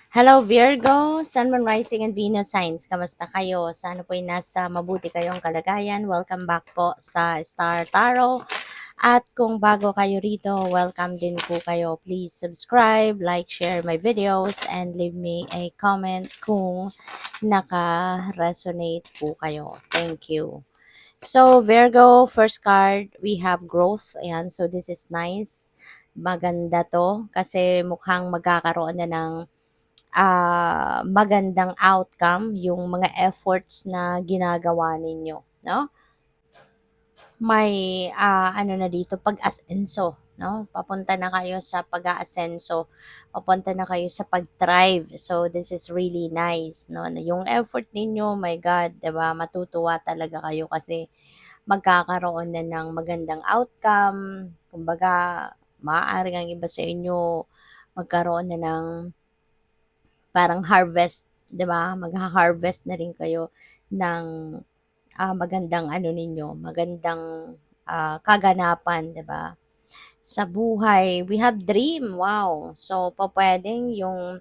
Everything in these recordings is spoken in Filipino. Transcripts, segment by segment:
Hello Virgo, Sun, Moon, Rising, and Venus signs. Kamusta kayo? Sana po'y nasa mabuti kayong kalagayan. Welcome back po sa Star Tarot. At kung bago kayo rito, welcome din po kayo. Please subscribe, like, share my videos, and leave me a comment kung naka-resonate po kayo. Thank you. So Virgo, first card, we have growth. Ayan, so this is nice. Maganda to kasi mukhang magkakaroon na ng magandang outcome yung mga efforts na ginagawa ninyo, no? May ano na dito, pag-asenso, no? Papunta na kayo sa pag-aasenso, papunta na kayo sa pag-thrive. So this is really nice, no? Yung effort ninyo, my God, 'di ba? Matutuwa talaga kayo kasi magkakaroon na ng magandang outcome. Kumbaga, maaari ang iba sa inyo magkaroon na ng parang harvest, 'di ba? Magha-harvest na rin kayo ng magandang ano ninyo, magandang kaganapan, 'di ba? Sa buhay, we have dream. Wow. So, pupuwedeng yung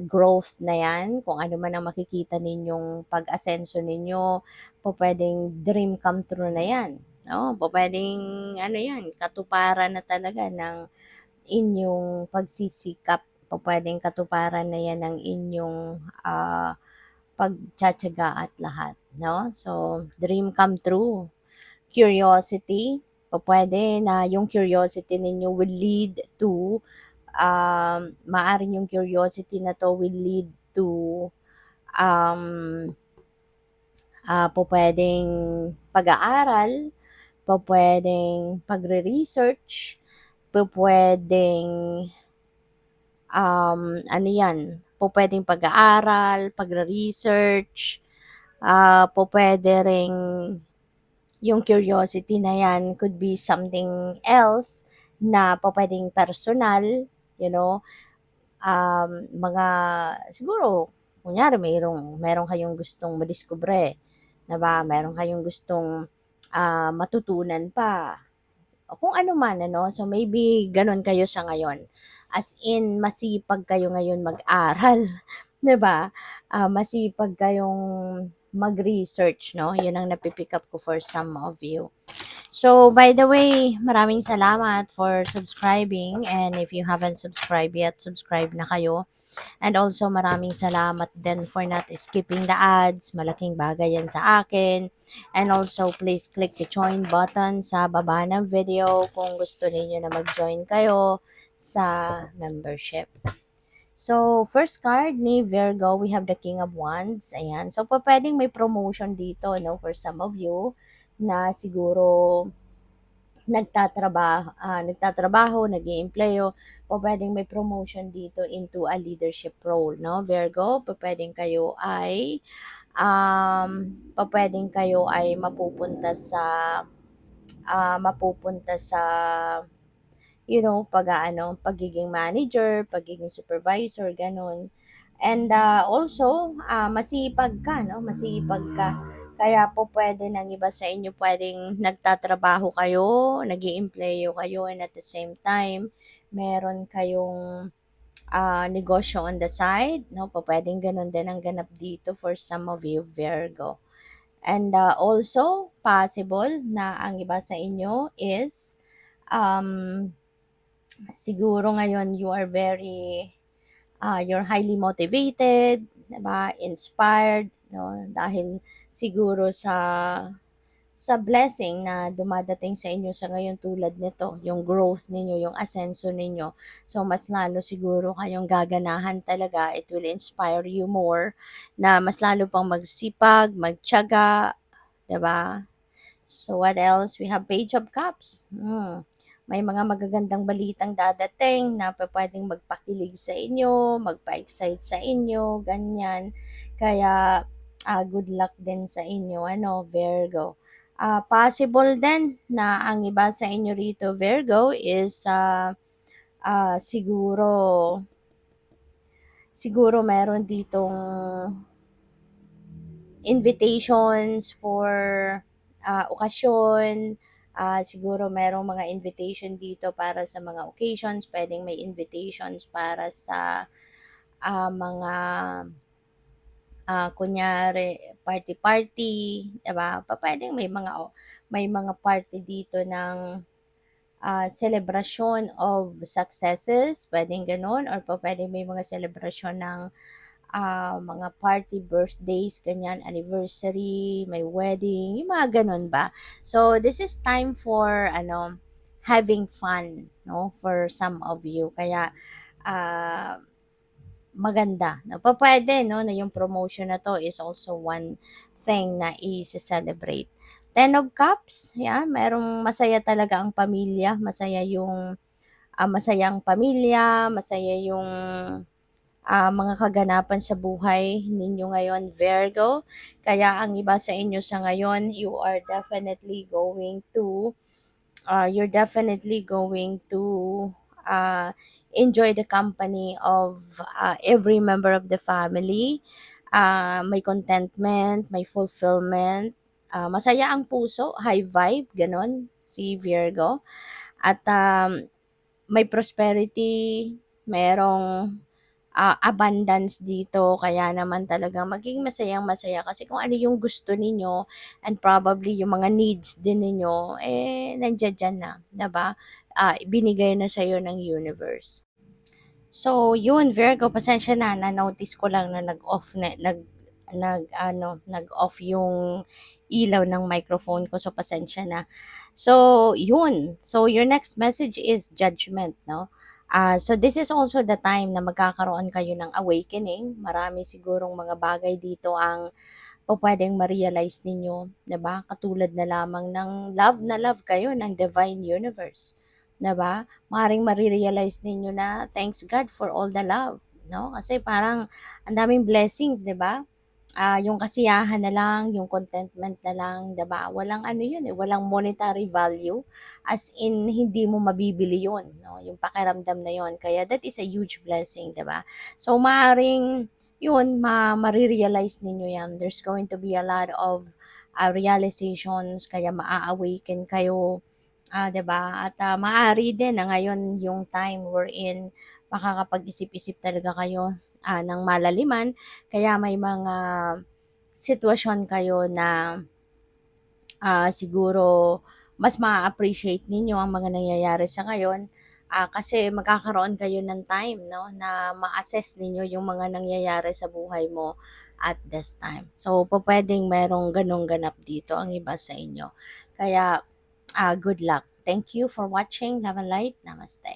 growth na 'yan, kung ano man ang makikita ninyong pag-asenso ninyo, pupuwedeng dream come true na 'yan, 'no? Pupuwedeng ano 'yan, katuparan na talaga ng inyong pagsisikap, pupuwedeng katuparan na 'yan ng inyong pagtitiyaga at lahat, no? So, dream come true. Curiosity, pupuwede na yung curiosity ninyo will lead to, maaaring yung curiosity na 'to will lead to, um, pupuwedeng pag-aaral, pupuwedeng pagre-research, pupuwedeng ano 'yan, pupuwedeng pag-aaral, pagre-research, pupuwede ring yung curiosity na 'yan could be something else na pupuwedeng personal, you know, mga siguro kunyari meron kayong gustong madiskubre, 'di ba? Meron kayong gustong, matutunan pa. O kung ano man ano, so maybe gano'n kayo sa ngayon. As in masipag kayo ngayon mag-aral, 'di ba? Masipag kayong mag-research 'no, 'yun ang napi-pick up ko for some of you. So, by the way, maraming salamat for subscribing, and if you haven't subscribed yet, subscribe na kayo. And also maraming salamat din for not skipping the ads. Malaking bagay yan sa akin. And also please click the join button sa baba ng video kung gusto niyo na mag-join kayo sa membership. So, first card ni Virgo, we have the King of Wands. Ayan. So, pwedeng may promotion dito, no, for some of you na siguro nagtatrabaho, nag-iempleyo, pupuwedeng may promotion dito into a leadership role, 'no, Virgo. Pupuwedeng kayo ay mapupunta sa pagiging manager, pagiging supervisor, gano'n. And, also, masipag ka 'no, masipag ka. Kaya po puwede ng iba sa inyo puwedeng nagtatrabaho kayo, nag-iempleyo kayo, and at the same time, meron kayong, negosyo on the side 'no, pupuwedeng gano'n din ang ganap dito for some of you, Virgo. And, also possible na ang iba sa inyo is, um, siguro ngayon you're highly motivated, 'di ba, inspired, 'no, dahil siguro sa blessing na dumadating sa inyo sa ngayon tulad nito, yung growth ninyo, yung asenso ninyo. So, mas lalo siguro kayong gaganahan talaga, it will inspire you more na mas lalo pang magsipag, magtiyaga, 'di ba? So, what else? We have Page of Cups. May mga magagandang balitang dadating na pupuwedeng magpakilig sa inyo, magpa-excite sa inyo, ganyan. Kaya, good luck din sa inyo ano, Virgo. Possible din na ang iba sa inyo rito, Virgo, is, siguro siguro meron ditong invitations for, okasyon, siguro merong mga invitation dito para sa mga occasions, puwedeng may invitations para sa, mga, kunyari party-party, 'di ba? Pupuwedeng may mga party dito ng, celebration of successes, puwedeng gano'n or pupuwedeng may mga celebration ng, mga party, birthdays, ganyan, anniversary, may wedding, yung mga gano'n ba. So, this is time for ano, having fun 'no, for some of you. Kaya, ah maganda na pupuwede 'no, na yung promotion na 'to is also one thing na ise-celebrate. Ten of Cups, yeah, merong masaya talaga ang pamilya, masaya ang pamilya, masaya yung, mga kaganapan sa buhay ninyo ngayon, Virgo. Kaya ang iba sa inyo sa ngayon, you're definitely going to uh, enjoy the company of every member of the family. May contentment, may fulfillment, masaya ang puso, high vibe, ganon, si Virgo. At may prosperity, merong abundance dito kaya naman talagang maging masayang-masaya kasi kung ano yung gusto ninyo and probably yung mga needs din ninyo, nandiya diyan na, 'di ba? Ibinigay na sa'yo ng universe. So, yun Virgo, pasensya na-notice ko lang na nag-off yung ilaw ng microphone ko, so pasensya na. So, yun. So, your next message is judgment, no? So, this is also the time na magkakaroon kayo ng awakening. Marami sigurong mga bagay dito ang pupuwedeng ma-realize ninyo, 'di ba? Katulad na lamang ng love na love kayo ng divine universe, 'di ba? Maaaring mare-realize ninyo na thanks God for all the love, 'no? Kasi parang ang daming blessings, 'di ba? Yung kasiyahan na lang, yung contentment na lang, 'di ba? Walang ano 'yun, walang monetary value. As in hindi mo mabibili 'yun, 'no? Yung pakiramdam na 'yun. Kaya that is a huge blessing, 'di ba? So maaaring 'yun, mare-realize ninyo 'yan. There's going to be a lot of realizations kaya maa-awaken kayo, 'di ba? At maaari din na ngayon yung time wherein makakapag-isip-isip talaga kayo ng malaliman. Kaya may mga sitwasyon kayo na siguro mas ma-appreciate ninyo ang mga nangyayari sa ngayon, kasi magkakaroon kayo ng time 'no, na ma-assess ninyo yung mga nangyayari sa buhay mo at this time. So, pupuwedeng merong gano'ng ganap dito ang iba sa inyo. Kaya, good luck. Thank you for watching. Love and light. Namaste.